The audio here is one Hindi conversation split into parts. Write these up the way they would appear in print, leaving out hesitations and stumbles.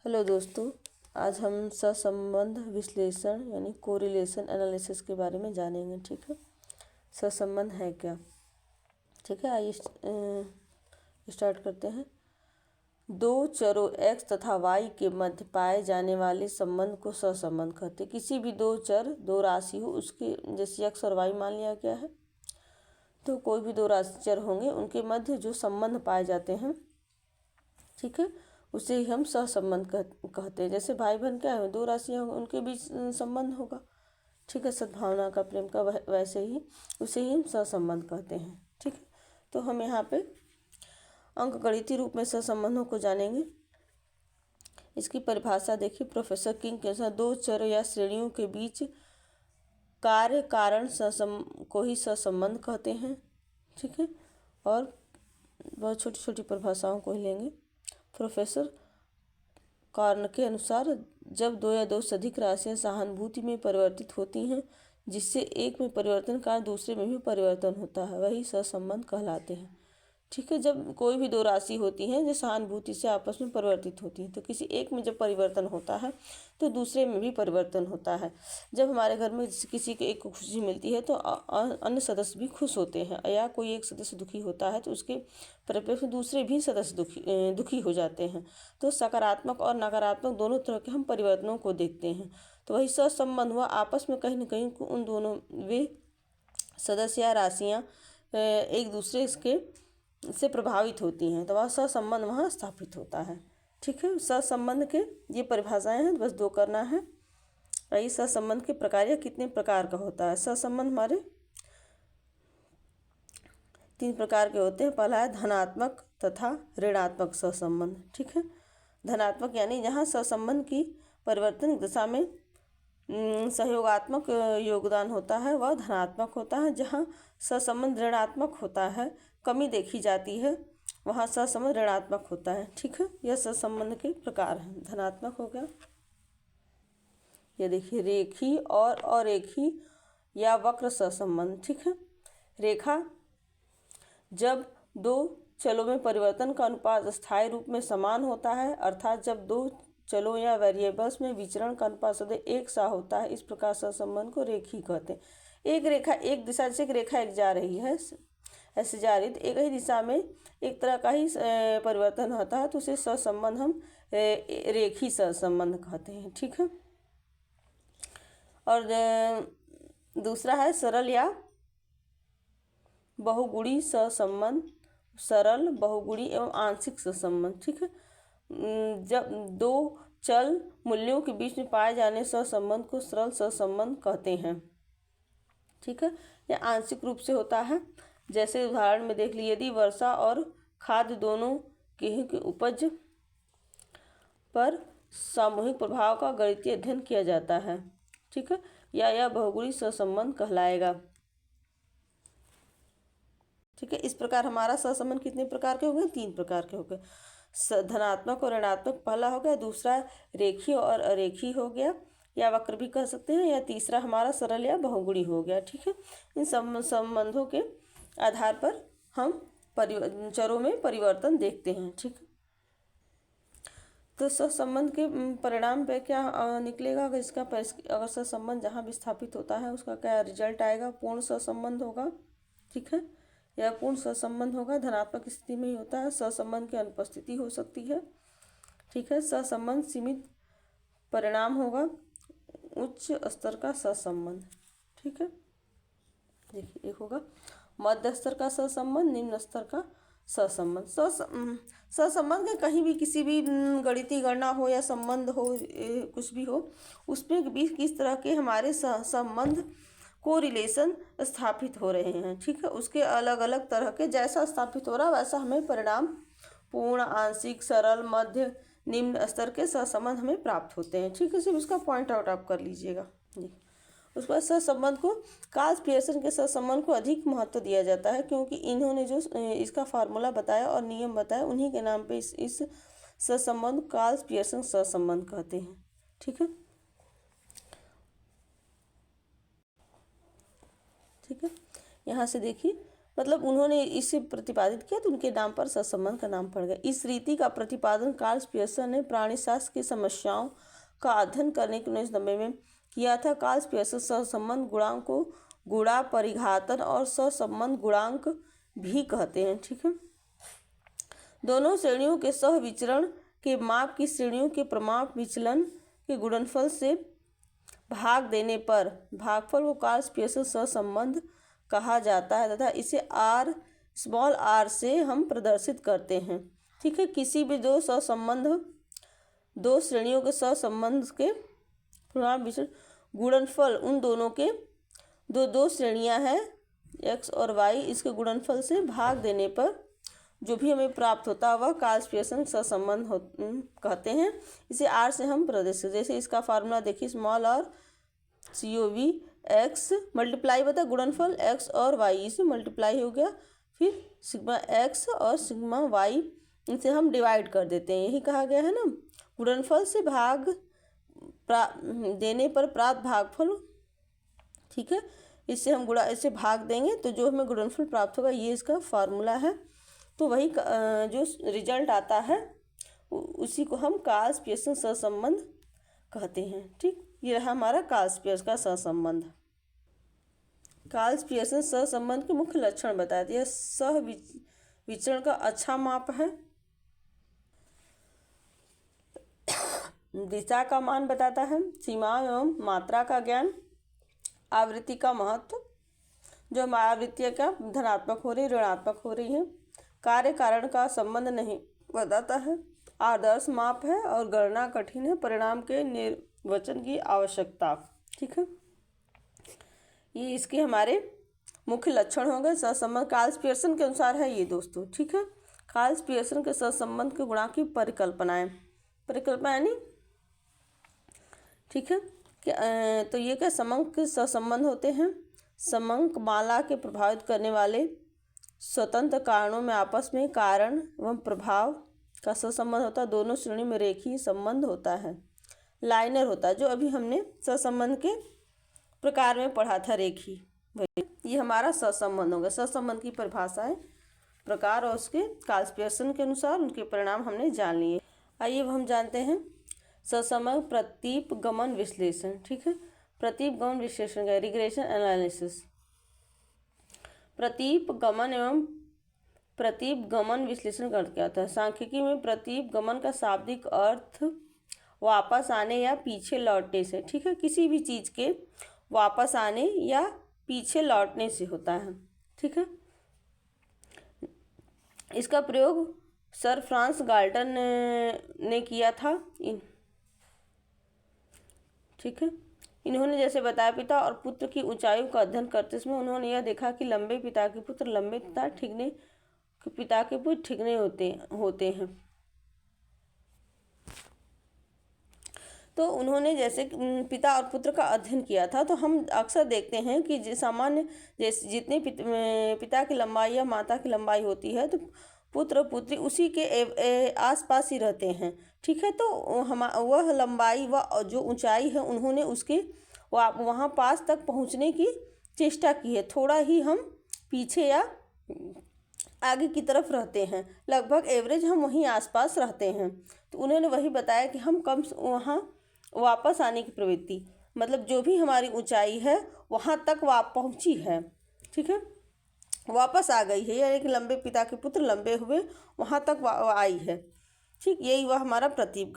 हेलो दोस्तों, आज हम सहसंबंध विश्लेषण यानी कोरिलेशन एनालिसिस के बारे में जानेंगे। ठीक है, सहसंबंध है क्या। ठीक है, आइए स्टार्ट करते हैं। दो चरों x तथा y के मध्य पाए जाने वाले संबंध को सहसंबंध कहते हैं। किसी भी दो चर, दो राशि हो, उसके जैसे x और y मान लिया गया है, तो कोई भी दो राशि चर होंगे, उनके मध्य जो संबंध पाए जाते हैं, ठीक है, उसे ही हम सहसंबंध कहते हैं। जैसे भाई बहन क्या है, दो राशियाँ होंगी, उनके बीच संबंध होगा। ठीक है, सद्भावना का, प्रेम का, वैसे ही उसे ही हम सहसंबंध कहते हैं। ठीक है, तो हम यहाँ पे अंकगणितीय रूप में सहसंबंधों को जानेंगे। इसकी परिभाषा देखिए, प्रोफेसर किंग के अनुसार दो चर या श्रेणियों के बीच कार्य कारण को ही सहसंबंध कहते हैं। ठीक है, और बहुत छोटी छोटी परिभाषाओं को ही लेंगे। प्रोफेसर कार्न के अनुसार जब दो या दो से अधिक राशियां सहानुभूति में परिवर्तित होती हैं, जिससे एक में परिवर्तन का दूसरे में भी परिवर्तन होता है, वही सहसंबंध कहलाते हैं। ठीक है, जब कोई भी दो राशि होती हैं जो सहानुभूति से आपस में परिवर्तित होती हैं, तो किसी एक में जब परिवर्तन होता है तो दूसरे में भी परिवर्तन होता है। जब हमारे घर में किसी को एक को खुशी मिलती है तो अन्य सदस्य भी खुश होते हैं, या कोई एक सदस्य दुखी होता है तो उसके परिप्रेक्ष्य में दूसरे भी सदस्य दुखी हो जाते हैं। तो सकारात्मक और नकारात्मक दोनों तरह के हम परिवर्तनों को देखते हैं। तो वही सहसंबंध हुआ, आपस में कहीं ना कहीं उन दोनों वे सदस्य या राशियाँ एक दूसरे के से प्रभावित होती हैं, तो वह सहसंबंध वहाँ स्थापित होता है। ठीक है, सहसंबंध के ये परिभाषाएं हैं, बस दो करना है। इस सहसंबंध के प्रकार या कितने प्रकार का होता है। सहसंबंध हमारे तीन प्रकार के होते हैं। पहला है धनात्मक तथा ऋणात्मक सहसंबंध। ठीक है, धनात्मक यानी जहाँ सहसंबंध की परिवर्तन दिशा में सहयोगात्मक योगदान होता है, वह धनात्मक होता है। जहाँ सहसंबंध ऋणात्मक होता है, कमी देखी जाती है, वहाँ सहसंबंध ऋणात्मक होता है। ठीक है, यह सहसंबंध के प्रकार हैं। धनात्मक हो गया, ये देखिए, रेखी और अरेखी या वक्र सहसंबंध। ठीक है, रेखा जब दो चलों में परिवर्तन का अनुपात स्थायी रूप में समान होता है, अर्थात जब दो चलों या वेरिएबल्स में विचरण का अनुपात सदैव एक सा होता है, इस प्रकार सहसंबंध को रेखी कहते हैं। एक रेखा एक दिशा, जैसे एक रेखा एक जा रही है, ऐसे जा रही, तो एक ही दिशा में एक तरह का ही परिवर्तन होता है, तो उसे सहसंबंध हम रेखी सहसंबंध कहते हैं। ठीक है, और दूसरा है सरल या बहुगुणी सहसंबंध। सरल, बहुगुणी एवं आंशिक सहसंबंध। ठीक है, जब दो चल मूल्यों के बीच में पाए जाने सहसंबंध को सरल सहसंबंध कहते हैं। ठीक है, यह आंशिक रूप से होता है। जैसे उदाहरण में देख लीजिए, यदि वर्षा और खाद्य दोनों की उपज पर सामूहिक प्रभाव का गणितीय अध्ययन किया जाता है। ठीक है, या यह बहुगुणी सहसंबंध कहलाएगा। ठीक है, इस प्रकार हमारा सहसंबंध कितने प्रकार के हो गए? तीन प्रकार के हो गए। धनात्मक और ऋणात्मक पहला हो गया, दूसरा रेखीय और अरेखीय हो गया, या वक्र भी कह सकते हैं, या तीसरा हमारा सरल या बहुगुणी हो गया। ठीक है, इन संबंधों के आधार पर हम चरों में परिवर्तन देखते हैं। ठीक है, तो सहसंबंध के परिणाम पे क्या निकलेगा? अगर इसका अगर सहसंबंध जहाँ विस्थापित होता है उसका क्या रिजल्ट आएगा? पूर्ण सहसंबंध होगा। ठीक है, यह पूर्ण सहसंबंध होगा। धनात्मक स्थिति में ही होता है, सहसंबंध की अनुपस्थिति हो सकती है। ठीक है, सहसंबंध सीमित परिणाम होगा, उच्च स्तर का सहसंबंध। ठीक है, देखिए, एक होगा मध्य स्तर का सहसंबंध, निम्न स्तर का सहसंबंध। सहसंबंध के कहीं भी किसी भी गणितीय गणना हो या संबंध हो, कुछ भी हो, उसमें भी किस तरह के हमारे संबंध को रिलेशन स्थापित हो रहे हैं। ठीक है, उसके अलग अलग तरह के जैसा स्थापित हो रहा है वैसा हमें परिणाम पूर्ण, आंशिक, सरल, मध्य, निम्न स्तर के सहसंबंध हमें प्राप्त होते हैं। ठीक है, सिर्फ उसका पॉइंट आउट आप कर लीजिएगा। उस पर सहसंबंध को कार्ल पियर्सन के सहसंबंध को अधिक महत्व दिया जाता है, क्योंकि इन्होंने जो इसका फार्मूला बताया और नियम बताया, उन्हीं के नाम पे इस सहसंबंध कार्ल पियर्सन सहसंबंध कहते हैं। ठीक है, ठीक है, यहाँ से देखिए, मतलब उन्होंने इसे प्रतिपादित किया तो उनके नाम पर सहसंबंध का नाम पड़ गया। इस रीति का प्रतिपादन कार्ल पियर्सन ने प्राणीशास्त्र की समस्याओं का अध्ययन करने के 1990 में किया था। कार्ल पियर्सन सहसंबंध गुणांक को गुणा परिघातन और सहसंबंध गुणांक भी कहते हैं। ठीक है, दोनों श्रेणियों के सह विचरण के माप की श्रेणियों के प्रमाप विचलन के गुणनफल से भाग देने पर भागफल को कार्ल पियर्सन सहसंबंध कहा जाता है तथा इसे आर स्मॉल आर से हम प्रदर्शित करते हैं। ठीक है, किसी भी दो श्रेणियों के सहसंबंध के प्रमाप विचलन गुणनफल उन दोनों के दो श्रेणियां हैं एक्स और वाई, इसके गुणनफल से भाग देने पर जो भी हमें प्राप्त होता है वह कार्ल पियर्सन सहसंबंध कहते हैं। इसे आर से हम प्रदर्शित, जैसे इसका फार्मूला देखिए, small r COV x multiply बता गुणनफल एक्स और वाई, इसे मल्टीप्लाई हो गया, फिर सिग्मा एक्स और सिग्मा वाई, इसे हम डिवाइड कर देते हैं। यही कहा गया है ना, गुणनफल से भाग देने पर प्राप्त भागफल। ठीक है, इससे हम इससे भाग देंगे तो जो हमें गुणनफल प्राप्त होगा, ये इसका फार्मूला है। तो वही जो रिजल्ट आता है उसी को हम कार्ल पियर्सन सहसंबंध कहते हैं। ठीक, ये रहा हमारा कार्ल पियर्सन का सहसंबंध। कार्ल पियर्सन सहसंबंध के मुख्य लक्षण बताए थे। यह सह विचरण का अच्छा माप है, दिशा का मान बताता है, सीमा एवं मात्रा का ज्ञान, आवृत्ति का महत्व, जो हमारी आवृत्तियाँ क्या धनात्मक हो रही ऋणात्मक हो रही है, कार्य कारण का संबंध नहीं बताता है, आदर्श माप है और गणना कठिन है, परिणाम के निर्वचन की आवश्यकता। ठीक है, ये इसके हमारे मुख्य लक्षण हो गए। सहसंबंध कार्ल पियर्सन के अनुसार है ये दोस्तों। ठीक है, कार्ल पियर्सन के सहसंबंध के गुणांक की परिकल्पना यानी ठीक है तो ये क्या समंक सहसंबंध होते हैं। समंक माला के प्रभावित करने वाले स्वतंत्र कारणों में आपस में कारण एवं प्रभाव का सहसंबंध होता है। दोनों श्रेणी में रेखीय संबंध होता है। लाइनर होता है, जो अभी हमने सहसंबंध के प्रकार में पढ़ा था, रेखीय। ये हमारा सहसंबंध होगा। सहसंबंध की परिभाषाएं, प्रकार और उसके कार्ल पियर्सन के अनुसार उनके परिणाम हमने जान लिए। आइए अब हम जानते हैं सहसंबंध प्रतीप गमन विश्लेषण। ठीक है, प्रतीप गमन विश्लेषण का रिग्रेशन एनालिसिस। प्रतीप गमन विश्लेषण का अर्थ क्या होता है। सांख्यिकी में प्रतीप गमन का शाब्दिक अर्थ वापस आने या पीछे लौटने से, ठीक है, किसी भी चीज़ के वापस आने या पीछे लौटने से होता है। ठीक है, इसका प्रयोग सर फ्रांस गाल्टन ने किया था। ठीक है, इन्होंने जैसे बताया पिता और पुत्र की ऊंचाइयों का अध्ययन करते समय उन्होंने यह देखा कि लंबे पिता के पुत्र लंबे पिता के पुत्र ठिकने होते हैं। तो उन्होंने जैसे पिता और पुत्र का अध्ययन किया था, तो हम अक्सर देखते हैं कि सामान्य जैसे जितने पिता की लंबाई या माता की लंबाई होती है, तो पुत्र पुत्री उसी के आसपास ही रहते हैं। ठीक है, तो वह लंबाई व जो ऊंचाई है उन्होंने उसके वहाँ पास तक पहुँचने की चेष्टा की है। थोड़ा ही हम पीछे या आगे की तरफ रहते हैं, लगभग एवरेज हम वहीं आसपास रहते हैं। तो उन्होंने वही बताया कि हम कम वहाँ वापस आने की प्रवृत्ति, मतलब जो भी हमारी ऊंचाई है वहाँ तक पहुँची है। ठीक है, वापस आ गई है, यानी कि लंबे पिता के पुत्र लंबे हुए वहाँ तक आई है। ठीक, यही वह हमारा प्रतीप।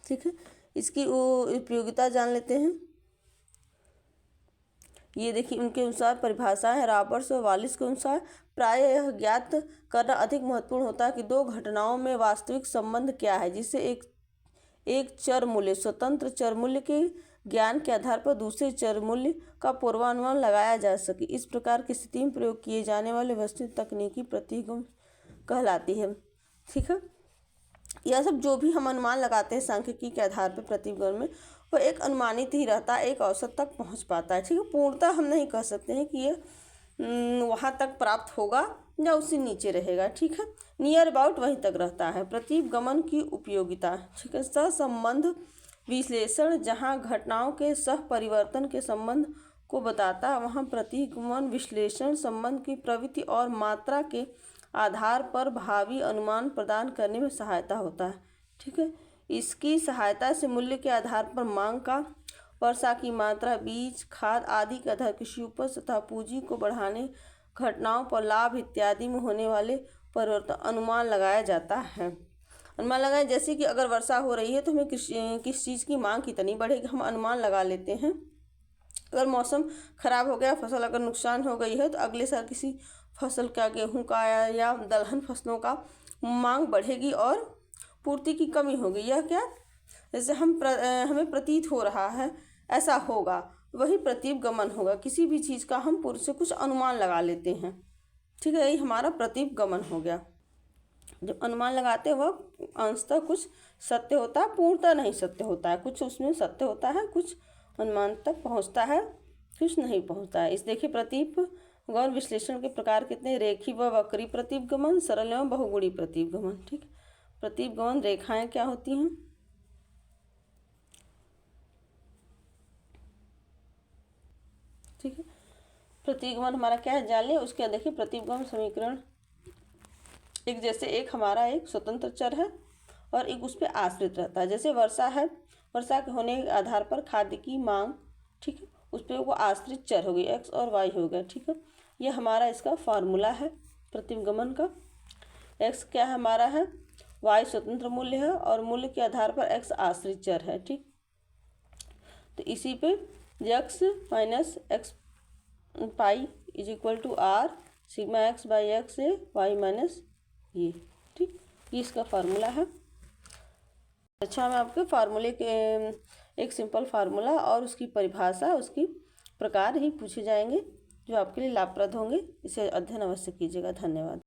ठीक है, इसकी उपयोगिता जान लेते हैं। ये देखिए, उनके अनुसार परिभाषा है। रॉबर्ट्स और वालिस के अनुसार प्राय यह ज्ञात करना अधिक महत्वपूर्ण होता है कि दो घटनाओं में वास्तविक संबंध क्या है, जिससे एक चर मूल्य स्वतंत्र चर मूल्य के ज्ञान के आधार पर दूसरे चर मूल्य का पूर्वानुमान लगाया जा सके। इस प्रकार की स्थिति में प्रयोग किए जाने वाले वस्तुनिष्ठ तकनीकी प्रतिगमन कहलाती है। ठीक है, यह सब जो भी हम अनुमान लगाते हैं सांख्यिकी के आधार पर प्रतिगमन में, वह एक अनुमानित ही रहता है, एक औसत तक पहुंच पाता है। ठीक है, पूर्णतः हम नहीं कह सकते हैं कि ये वहाँ तक प्राप्त होगा या उससे नीचे रहेगा। ठीक है, नियर अबाउट वहीं तक रहता है। प्रतिगमन की उपयोगिता। ठीक है, सहसंबंध विश्लेषण जहाँ घटनाओं के सह परिवर्तन के संबंध को बताता है, वहाँ प्रतिगमन विश्लेषण संबंध की प्रवृत्ति और मात्रा के आधार पर भावी अनुमान प्रदान करने में सहायता होता है। ठीक है, इसकी सहायता से मूल्य के आधार पर मांग का, वर्षा की मात्रा, बीज, खाद आदि के आधार कृषि उपज तथा पूंजी को बढ़ाने, घटनाओं पर लाभ इत्यादि में होने वाले परिवर्तन अनुमान लगाया जाता है। अनुमान लगाए, जैसे कि अगर वर्षा हो रही है तो हमें किस चीज़ की मांग कितनी बढ़ेगी, हम अनुमान लगा लेते हैं। अगर मौसम खराब हो गया, फसल अगर नुकसान हो गई है, तो अगले साल किसी फसल का, गेहूं का या दलहन फसलों का मांग बढ़ेगी और पूर्ति की कमी होगी। यह क्या, जैसे हमें प्रतीत हो रहा है ऐसा होगा, वही प्रतिगमन होगा। किसी भी चीज़ का हम पूर्व से कुछ अनुमान लगा लेते हैं। ठीक है, यही हमारा प्रतिगमन हो गया। जब अनुमान लगाते हैं वह अंशतः कुछ सत्य होता है, पूर्णतः नहीं सत्य होता है। कुछ उसमें सत्य होता है, कुछ अनुमान तक पहुंचता है, कुछ नहीं पहुंचता है। इस देखिए प्रतिगमन विश्लेषण के प्रकार कितने, रेखीय व वक्री प्रतिगमन, सरल एवं बहुगुणी प्रतिगमन। ठीक, प्रतिगमन रेखाएं क्या होती हैं, ठीक है। प्रतिगमन हमारा क्या है, जान लिया। उसके देखिए प्रतिगमन समीकरण एक, जैसे एक हमारा एक स्वतंत्र चर है और एक उस पर आश्रित रहता है। जैसे वर्षा है, वर्षा के होने के आधार पर खाद्य की मांग, ठीक है, उस पर वो आश्रित चर हो गई, एक्स और वाई हो गया। ठीक है, ये हमारा इसका फार्मूला है प्रतिगमन का। एक्स क्या है हमारा है, वाई स्वतंत्र मूल्य है और मूल्य के आधार पर एक्स आश्रित चर है। ठीक, तो इसी पे x minus x pi is equal to r sigma x by x है वाई माइनस ये। ठीक, ये इसका फार्मूला है। अच्छा, मैं आपके फार्मूले के एक सिंपल फार्मूला और उसकी परिभाषा, उसकी प्रकार ही पूछे जाएंगे जो आपके लिए लाभप्रद होंगे। इसे अध्ययन अवश्य कीजिएगा। धन्यवाद।